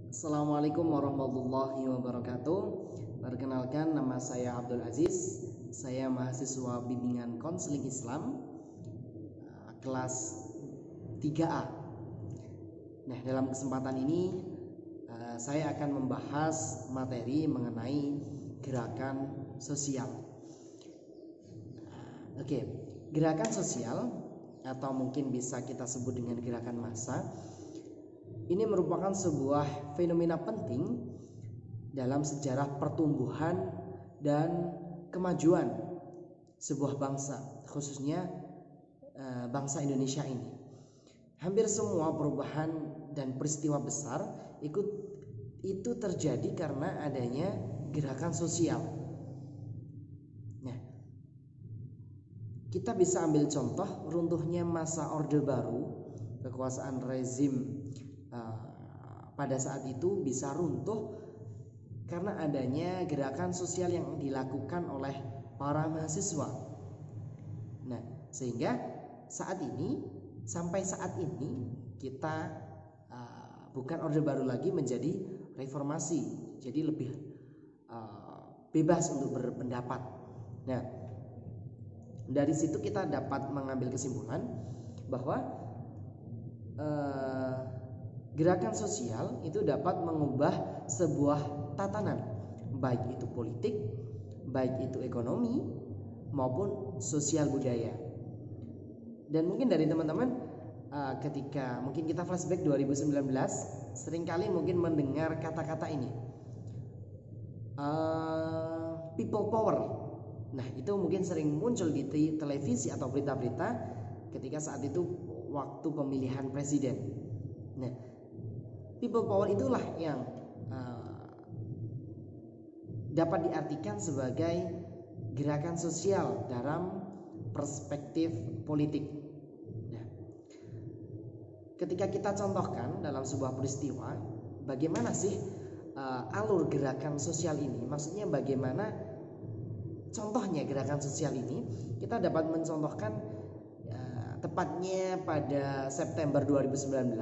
Assalamualaikum warahmatullahi wabarakatuh. Perkenalkan, nama saya Abdul Aziz. Saya mahasiswa bimbingan konseling Islam kelas 3A. Nah, dalam kesempatan ini saya akan membahas materi mengenai gerakan sosial. Oke, gerakan sosial atau mungkin bisa kita sebut dengan gerakan massa. Ini merupakan sebuah fenomena penting dalam sejarah pertumbuhan dan kemajuan sebuah bangsa, khususnya bangsa Indonesia ini. Hampir semua perubahan dan peristiwa besar itu terjadi karena adanya gerakan sosial. Nah, kita bisa ambil contoh runtuhnya masa Orde Baru, kekuasaan rezim pada saat itu bisa runtuh karena adanya gerakan sosial yang dilakukan oleh para mahasiswa. Nah, sehingga sampai saat ini kita bukan Orde Baru lagi, menjadi reformasi, jadi lebih bebas untuk berpendapat. Nah, dari situ kita dapat mengambil kesimpulan bahwa gerakan sosial itu dapat mengubah sebuah tatanan, baik itu politik, baik itu ekonomi, maupun sosial budaya. Dan mungkin dari teman-teman ketika mungkin kita flashback 2019, seringkali mungkin mendengar kata-kata ini, people power. Nah, itu mungkin sering muncul di televisi atau berita-berita ketika saat itu waktu pemilihan presiden. Nah, people power itulah yang dapat diartikan sebagai gerakan sosial dalam perspektif politik. Nah, ketika kita contohkan dalam sebuah peristiwa, bagaimana sih alur gerakan sosial ini? Maksudnya bagaimana contohnya gerakan sosial ini? Kita dapat mencontohkan tepatnya pada September 2019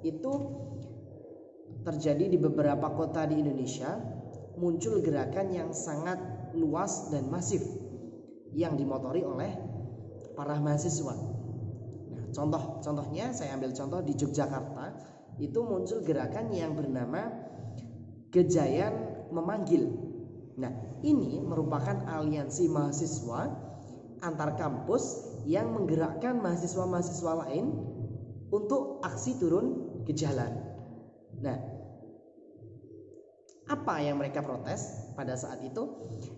itu terjadi di beberapa kota di Indonesia, muncul gerakan yang sangat luas dan masif yang dimotori oleh para mahasiswa. Nah, contohnya saya ambil contoh di Yogyakarta, itu muncul gerakan yang bernama Gejayan Memanggil. Nah, ini merupakan aliansi mahasiswa antar kampus yang menggerakkan mahasiswa-mahasiswa lain untuk aksi turun ke jalan. Nah, apa yang mereka protes pada saat itu?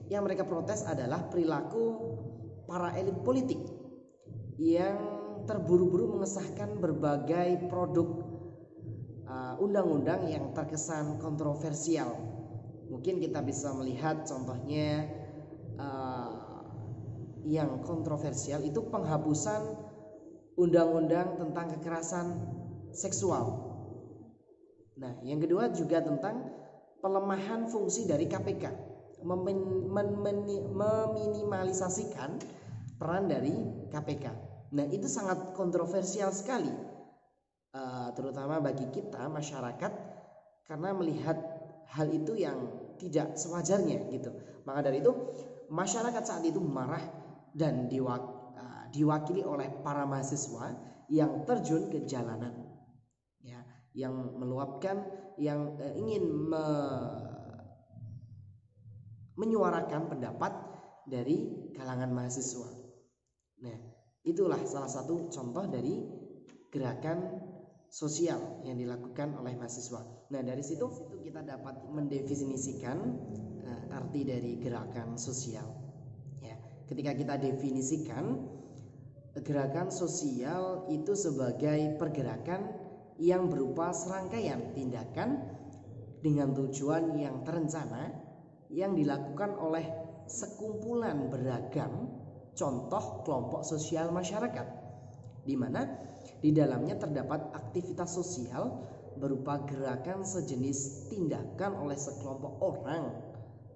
Yang mereka protes adalah perilaku para elit politik yang terburu-buru mengesahkan berbagai produk undang-undang yang terkesan kontroversial. Mungkin kita bisa melihat contohnya yang kontroversial itu penghapusan undang-undang tentang kekerasan seksual. Nah, yang kedua juga tentang pelemahan fungsi dari KPK, meminimalisasikan peran dari KPK. Nah, itu sangat kontroversial sekali, terutama bagi kita masyarakat, karena melihat hal itu yang tidak sewajarnya gitu. Maka dari itu masyarakat saat itu marah dan diwakili oleh para mahasiswa yang terjun ke jalanan, ya, yang meluapkan, yang ingin menyuarakan pendapat dari kalangan mahasiswa. Nah, itulah salah satu contoh dari gerakan sosial yang dilakukan oleh mahasiswa. Nah, dari situ kita dapat mendefinisikan arti dari gerakan sosial. Ya, ketika kita definisikan, gerakan sosial itu sebagai pergerakan yang berupa serangkaian tindakan dengan tujuan yang terencana yang dilakukan oleh sekumpulan beragam contoh kelompok sosial masyarakat, di mana di dalamnya terdapat aktivitas sosial berupa gerakan sejenis tindakan oleh sekelompok orang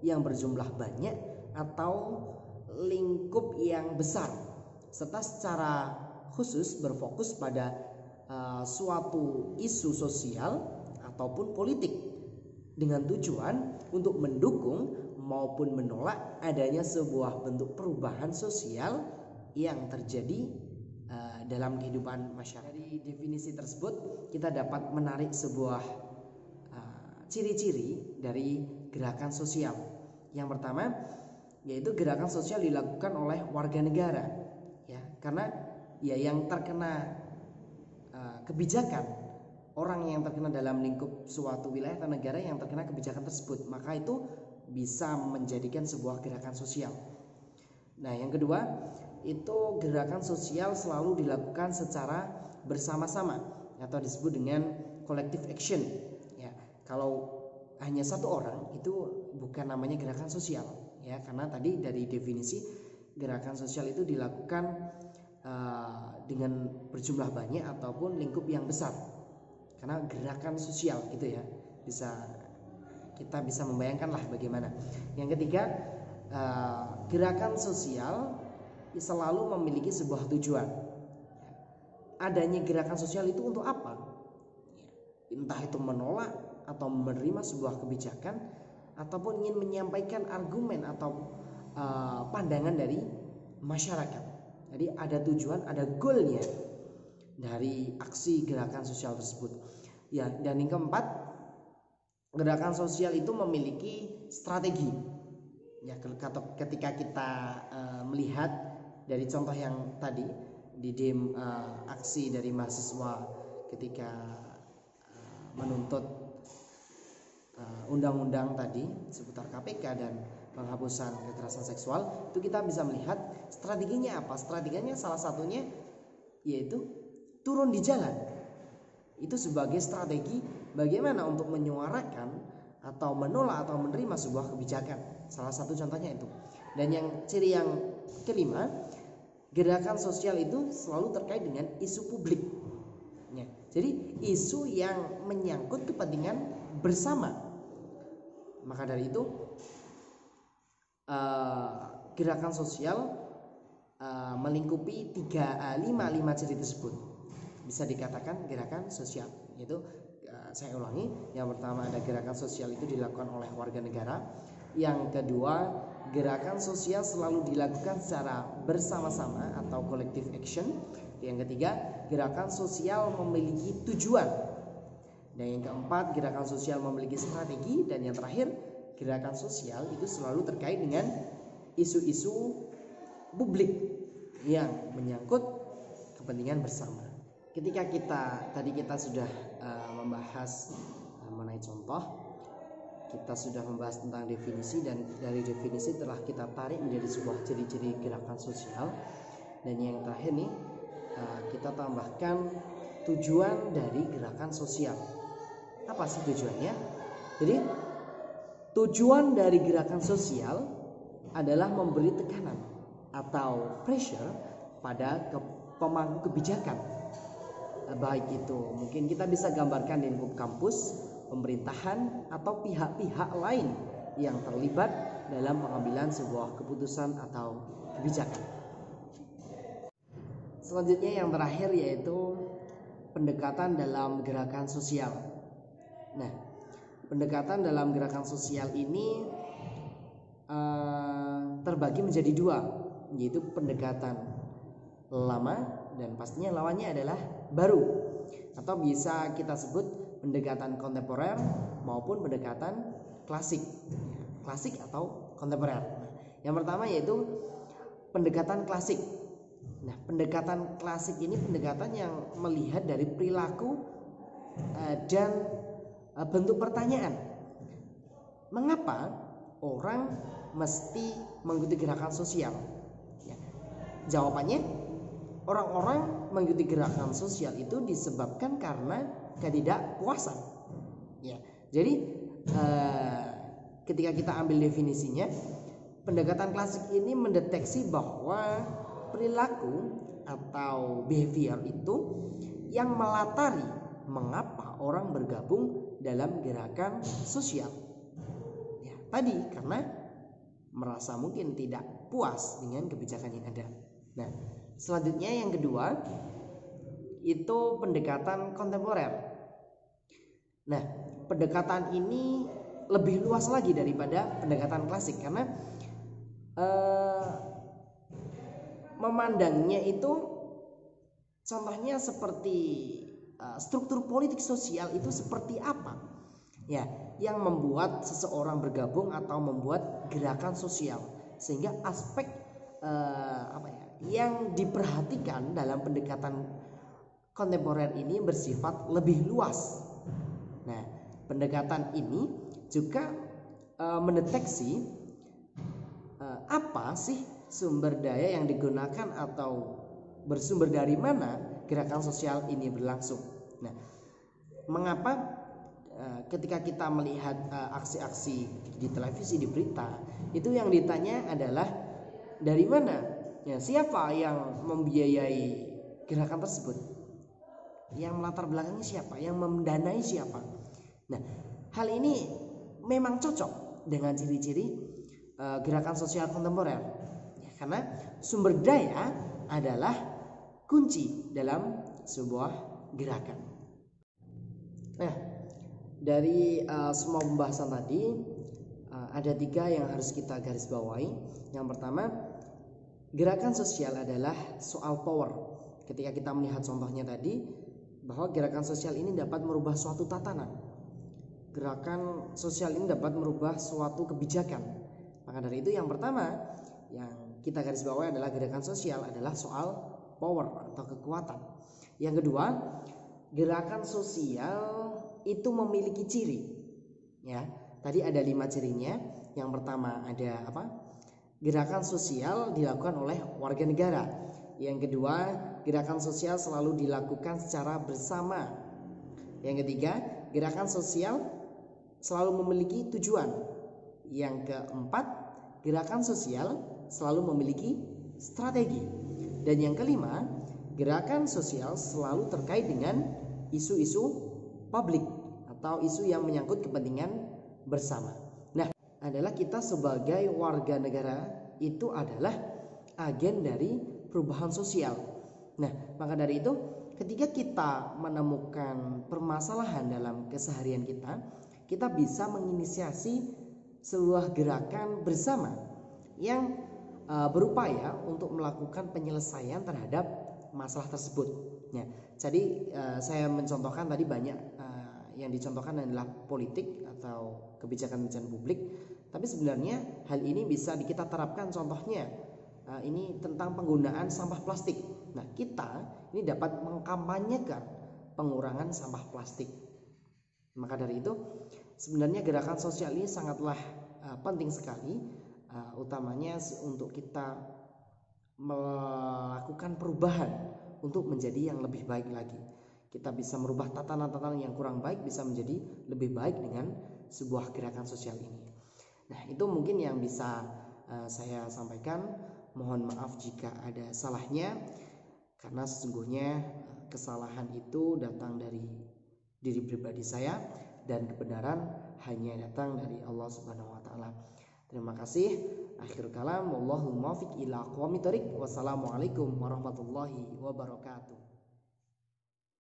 yang berjumlah banyak atau lingkup yang besar, serta secara khusus berfokus pada suatu isu sosial ataupun politik dengan tujuan untuk mendukung maupun menolak adanya sebuah bentuk perubahan sosial yang terjadi dalam kehidupan masyarakat. Dari definisi tersebut kita dapat menarik sebuah ciri-ciri dari gerakan sosial. Yang pertama yaitu gerakan sosial dilakukan oleh warga negara, ya, karena ya yang terkena kebijakan, orang yang terkena dalam lingkup suatu wilayah atau negara yang terkena kebijakan tersebut, maka itu bisa menjadikan sebuah gerakan sosial. Nah, yang kedua itu gerakan sosial selalu dilakukan secara bersama-sama atau disebut dengan collective action, ya. Kalau hanya satu orang itu bukan namanya gerakan sosial, ya, karena tadi dari definisi gerakan sosial itu dilakukan dengan berjumlah banyak ataupun lingkup yang besar, karena gerakan sosial gitu ya, kita bisa membayangkan lah bagaimana. Yang ketiga, gerakan sosial selalu memiliki sebuah tujuan. Adanya gerakan sosial itu untuk apa? Entah itu menolak atau menerima sebuah kebijakan, ataupun ingin menyampaikan argumen atau pandangan dari masyarakat. Jadi ada tujuan, ada goalnya dari aksi gerakan sosial tersebut. Ya, dan yang keempat, gerakan sosial itu memiliki strategi. Ya, ketika kita melihat dari contoh yang tadi di aksi dari mahasiswa ketika menuntut undang-undang tadi seputar KPK dan penghapusan kekerasan seksual, itu kita bisa melihat strateginya apa. Strateginya salah satunya yaitu turun di jalan. Itu sebagai strategi bagaimana untuk menyuarakan atau menolak atau menerima sebuah kebijakan. Salah satu contohnya itu. Dan yang ciri yang kelima, gerakan sosial itu selalu terkait dengan isu publik. Ya, jadi isu yang menyangkut kepentingan bersama. Maka dari itu gerakan sosial melingkupi lima ciri tersebut. Bisa dikatakan gerakan sosial. Yaitu saya ulangi, yang pertama ada gerakan sosial itu dilakukan oleh warga negara. Yang kedua, gerakan sosial selalu dilakukan secara bersama-sama atau collective action. Yang ketiga, gerakan sosial memiliki tujuan. Dan yang keempat, gerakan sosial memiliki strategi. Dan yang terakhir, gerakan sosial itu selalu terkait dengan isu-isu publik yang menyangkut kepentingan bersama. Ketika kita sudah membahas mengenai contoh, kita sudah membahas tentang definisi, dan dari definisi telah kita tarik menjadi sebuah ciri-ciri gerakan sosial. Dan yang terakhir nih, kita tambahkan tujuan dari gerakan sosial. Apa sih tujuannya? Jadi tujuan dari gerakan sosial adalah memberi tekanan atau pressure pada pemangku kebijakan. Baik itu mungkin kita bisa gambarkan di lingkup kampus, pemerintahan, atau pihak-pihak lain yang terlibat dalam pengambilan sebuah keputusan atau kebijakan. Selanjutnya yang terakhir yaitu pendekatan dalam gerakan sosial. Nah, pendekatan dalam gerakan sosial ini terbagi menjadi dua, yaitu pendekatan lama dan pastinya lawannya adalah baru, atau bisa kita sebut pendekatan kontemporer maupun pendekatan klasik atau kontemporer. Yang pertama yaitu pendekatan klasik. Nah, pendekatan klasik ini pendekatan yang melihat dari perilaku dan bentuk pertanyaan. Mengapa orang mesti mengikuti gerakan sosial? Ya, jawabannya, orang-orang mengikuti gerakan sosial itu disebabkan karena ketidakpuasan. Ya, jadi ketika kita ambil definisinya, pendekatan klasik ini mendeteksi bahwa perilaku atau behavior itu yang melatari mengapa orang bergabung dalam gerakan sosial. Ya, tadi karena merasa mungkin tidak puas dengan kebijakan yang ada. Nah, selanjutnya yang kedua itu pendekatan kontemporer. Nah, pendekatan ini lebih luas lagi daripada pendekatan klasik, karena memandangnya itu contohnya seperti struktur politik sosial itu seperti apa ya yang membuat seseorang bergabung atau membuat gerakan sosial, sehingga aspek yang diperhatikan dalam pendekatan kontemporer ini bersifat lebih luas. Nah, pendekatan ini juga mendeteksi apa sih sumber daya yang digunakan atau bersumber dari mana gerakan sosial ini berlangsung. Nah, mengapa ketika kita melihat aksi-aksi di televisi, di berita, itu yang ditanya adalah dari mana? Ya, siapa yang membiayai gerakan tersebut? Yang melatar belakangnya siapa? Yang mendanai siapa? Nah, hal ini memang cocok dengan ciri-ciri gerakan sosial kontemporer, ya, karena sumber daya adalah kunci dalam sebuah gerakan. Nah, dari semua pembahasan tadi ada 3 yang harus kita garis bawahi. Yang pertama, gerakan sosial adalah soal power. Ketika kita melihat contohnya tadi, bahwa gerakan sosial ini dapat merubah suatu tatanan, gerakan sosial ini dapat merubah suatu kebijakan. Maka dari itu yang pertama yang kita garis bawahi adalah gerakan sosial adalah soal power atau kekuatan. Yang kedua, gerakan sosial itu memiliki ciri. Ya, tadi ada 5 cirinya. Yang pertama ada apa? Gerakan sosial dilakukan oleh warga negara. Yang kedua, gerakan sosial selalu dilakukan secara bersama. Yang ketiga, gerakan sosial selalu memiliki tujuan. Yang keempat, gerakan sosial selalu memiliki strategi. Dan yang kelima, gerakan sosial selalu terkait dengan isu-isu publik atau isu yang menyangkut kepentingan bersama. Nah, adalah kita sebagai warga negara itu adalah agen dari perubahan sosial. Nah, maka dari itu ketika kita menemukan permasalahan dalam keseharian kita bisa menginisiasi sebuah gerakan bersama yang berupaya untuk melakukan penyelesaian terhadap masalah tersebut. Ya, jadi saya mencontohkan tadi banyak yang dicontohkan adalah politik atau kebijakan-kebijakan publik, tapi sebenarnya hal ini bisa kita terapkan. Contohnya ini tentang penggunaan sampah plastik. Nah, kita ini dapat mengkampanyekan pengurangan sampah plastik. Maka dari itu sebenarnya gerakan sosial ini sangatlah penting sekali, utamanya untuk kita melakukan perubahan untuk menjadi yang lebih baik lagi. Kita bisa merubah tatanan-tatanan yang kurang baik bisa menjadi lebih baik dengan sebuah gerakan sosial ini. Nah, itu mungkin yang bisa saya sampaikan. Mohon maaf jika ada salahnya, karena sesungguhnya kesalahan itu datang dari diri pribadi saya dan kebenaran hanya datang dari Allah Subhanahu wa taala. Terima kasih. Akhir kalam, wallahu muwaffiq ila aqwamit thoriq. Wassalamualaikum warahmatullahi wabarakatuh.